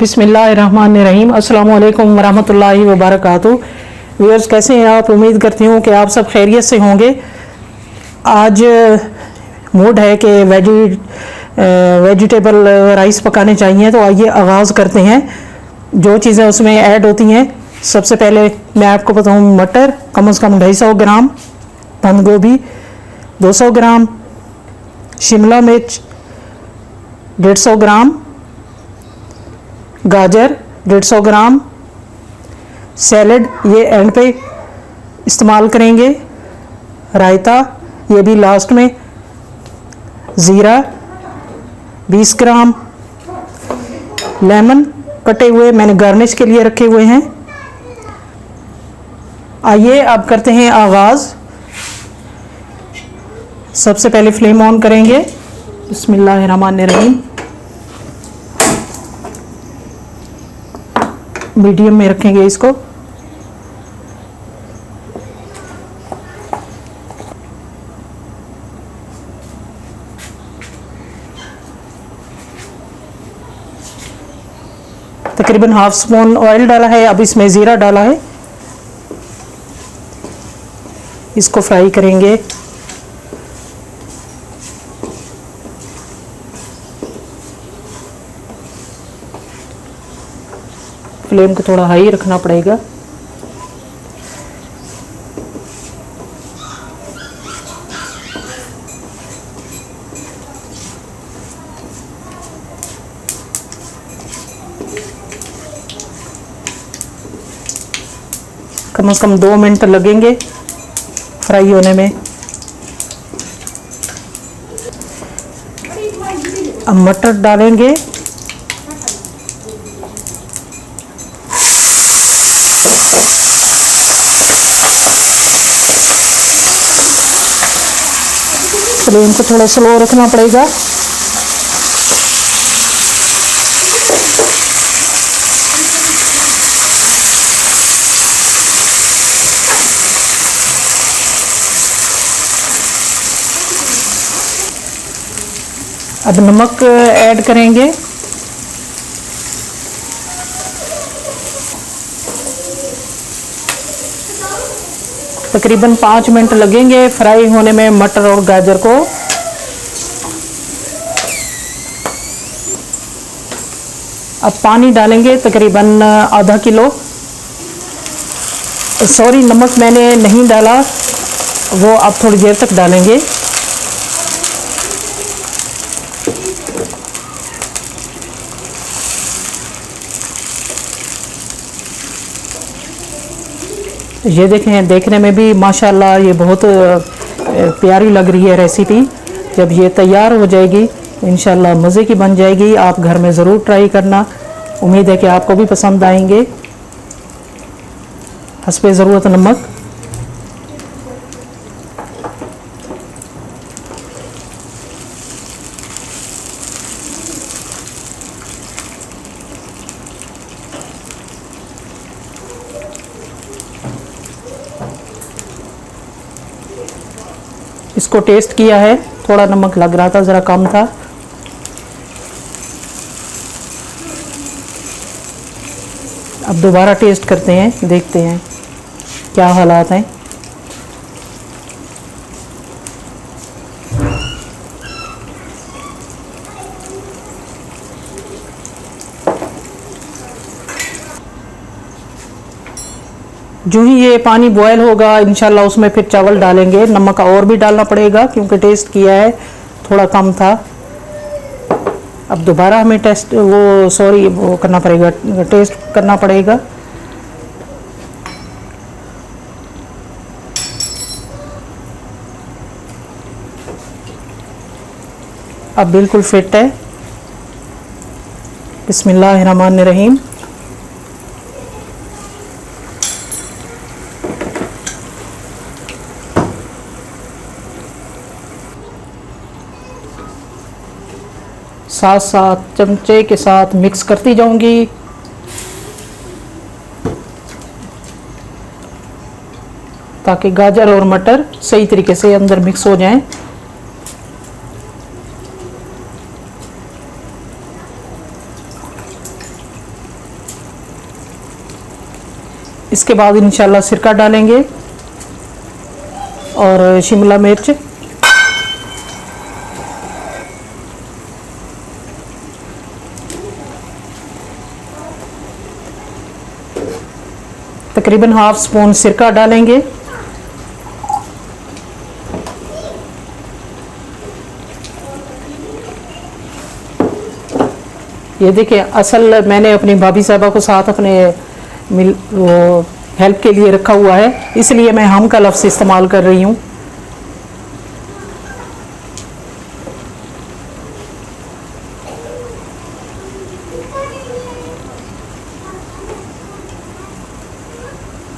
बिस्मिल्लाहिर्रहमानिर्रहीम। अस्सलामु अलैकुम वरहमतुल्लाहि वबरकातुहू। व्यूअर्स, कैसे हैं आप? उम्मीद करती हूँ कि आप सब खैरियत से होंगे। आज मूड है कि वेजिटेबल राइस पकाने चाहिए, तो आइए आगाज़ करते हैं। जो चीज़ें उसमें ऐड होती हैं, सबसे पहले मैं आपको बताऊँ, मटर कम से कम 250 ग्राम, बंद गोभी 200 ग्राम, शिमला मिर्च 150 ग्राम, गाजर 150 ग्राम, सैलड ये एंड पे इस्तेमाल करेंगे, रायता ये भी लास्ट में, ज़ीरा 20 ग्राम, लेमन कटे हुए मैंने गार्निश के लिए रखे हुए हैं। आइए अब करते हैं आगाज़। सबसे पहले फ्लेम ऑन करेंगे। बिस्मिल्लाहिर्रहमानिर्रहीम। मीडियम में रखेंगे इसको। तकरीबन हाफ स्पून ऑयल डाला है। अब इसमें ज़ीरा डाला है, इसको फ्राई करेंगे। फ्लेम को थोड़ा हाई रखना पड़ेगा। कम से कम 2 मिनट लगेंगे फ्राई होने में। अब मटर डालेंगे। फ्लेम को थोड़ा स्लो रखना पड़ेगा। अब नमक ऐड करेंगे। तकरीबन 5 मिनट लगेंगे फ्राई होने में मटर और गाजर को। अब पानी डालेंगे तकरीबन आधा किलो। सॉरी, नमक मैंने नहीं डाला, वो अब थोड़ी देर तक डालेंगे। ये देखें, देखने में भी माशाल्लाह ये बहुत प्यारी लग रही है रेसिपी। जब ये तैयार हो जाएगी इंशाल्लाह मज़े की बन जाएगी। आप घर में ज़रूर ट्राई करना। उम्मीद है कि आपको भी पसंद आएंगे। हस्बे ज़रूरत नमक। इसको टेस्ट किया है, थोड़ा नमक लग रहा था, ज़रा कम था। अब दोबारा टेस्ट करते हैं, देखते हैं क्या हालात हैं। जो ही ये पानी बॉयल होगा इंशाल्लाह उसमें फिर चावल डालेंगे। नमक और भी डालना पड़ेगा क्योंकि टेस्ट किया है, थोड़ा कम था। अब दोबारा हमें वो करना पड़ेगा, टेस्ट करना पड़ेगा। अब बिल्कुल फिट है। बिस्मिल्लाहिर्रहमानिर्रहीम। साथ साथ चमचे के साथ मिक्स करती जाऊंगी। ताकि गाजर और मटर सही तरीके से अंदर मिक्स हो जाएं। इसके बाद इंशाल्लाह सिरका डालेंगे और शिमला मिर्च, तकरीबन हाफ स्पून सिरका डालेंगे। ये देखिए, असल मैंने अपनी भाभी साहबा को साथ अपने वो हेल्प के लिए रखा हुआ है, इसलिए मैं हम का लफ्ज़ इस्तेमाल कर रही हूँ।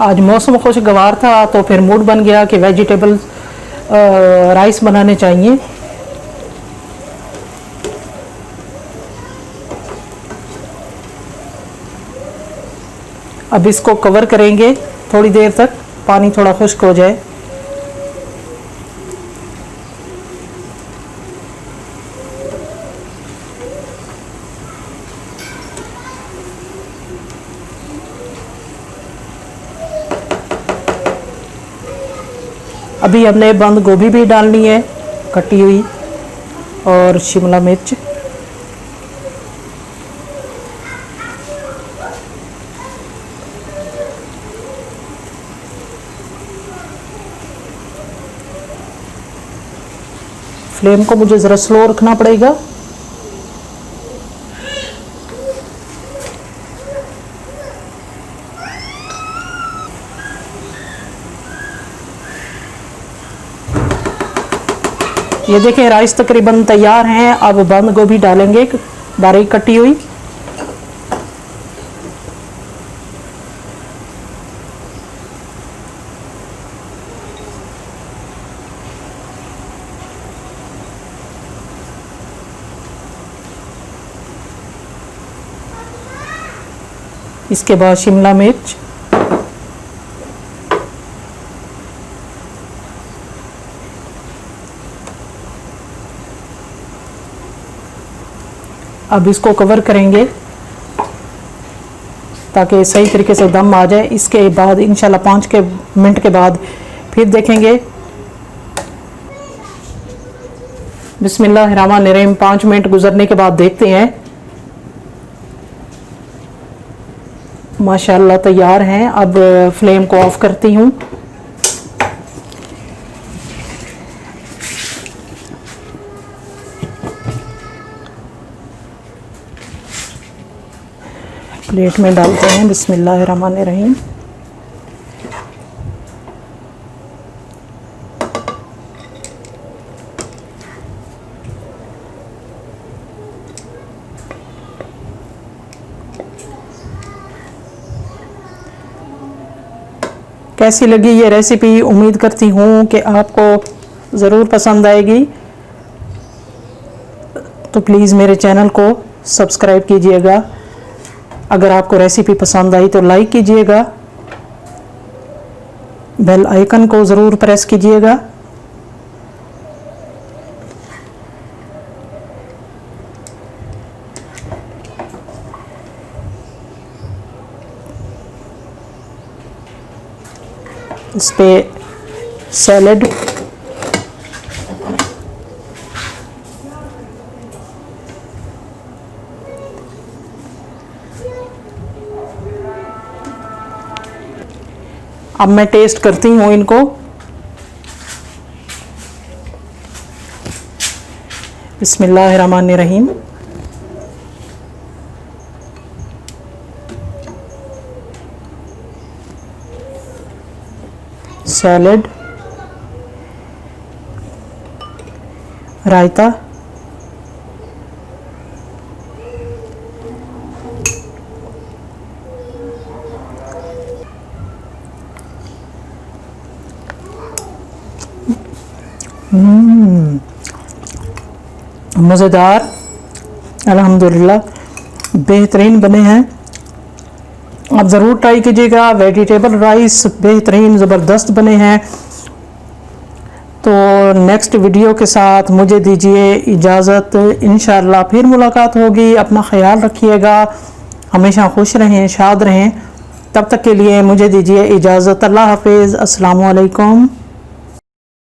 आज मौसम खुशगवार था तो फिर मूड बन गया कि वेजिटेबल राइस बनाने चाहिए। अब इसको कवर करेंगे थोड़ी देर तक, पानी थोड़ा खुश्क हो जाए। अभी हमने बंद गोभी भी डालनी है कटी हुई, और शिमला मिर्च। फ्लेम को मुझे ज़रा स्लो रखना पड़ेगा। ये देखें, राइस तकरीबन तैयार हैं। अब बंद गोभी डालेंगे बारीक कटी हुई। इसके बाद शिमला मिर्च, अब इसको कवर करेंगे ताकि सही तरीके से दम आ जाए। इसके बाद इंशाल्लाह 5 मिनट के बाद फिर देखेंगे। बिस्मिल्लाहिर्रहमानिर्रहीम। 5 मिनट गुजरने के बाद देखते हैं। माशाल्लाह तैयार हैं। अब फ्लेम को ऑफ करती हूँ। प्लेट में डालते हैं। बिस्मिल्लाहिर्रहमानिर्रहीम। कैसी लगी ये रेसिपी? उम्मीद करती हूँ कि आपको ज़रूर पसंद आएगी। तो प्लीज़ मेरे चैनल को सब्सक्राइब कीजिएगा। अगर आपको रेसिपी पसंद आई तो लाइक कीजिएगा, बेल आइकन को ज़रूर प्रेस कीजिएगा। इस पे सैलेड, अब मैं टेस्ट करती हूँ इनको। बिस्मिल्लाहिर्रहमानिर्रहीम। सैलेड, रायता, मज़ेदार, अल्हम्दुलिल्लाह बेहतरीन बने हैं। आप ज़रूर ट्राई कीजिएगा। वेजिटेबल राइस बेहतरीन ज़बरदस्त बने हैं। तो नेक्स्ट वीडियो के साथ मुझे दीजिए इजाज़त। इंशाअल्लाह फिर मुलाकात होगी। अपना ख्याल रखिएगा। हमेशा खुश रहें, शाद रहें। तब तक के लिए मुझे दीजिए इजाज़त। अल्लाह हाफिज़। अस्सलामु अलैकुम।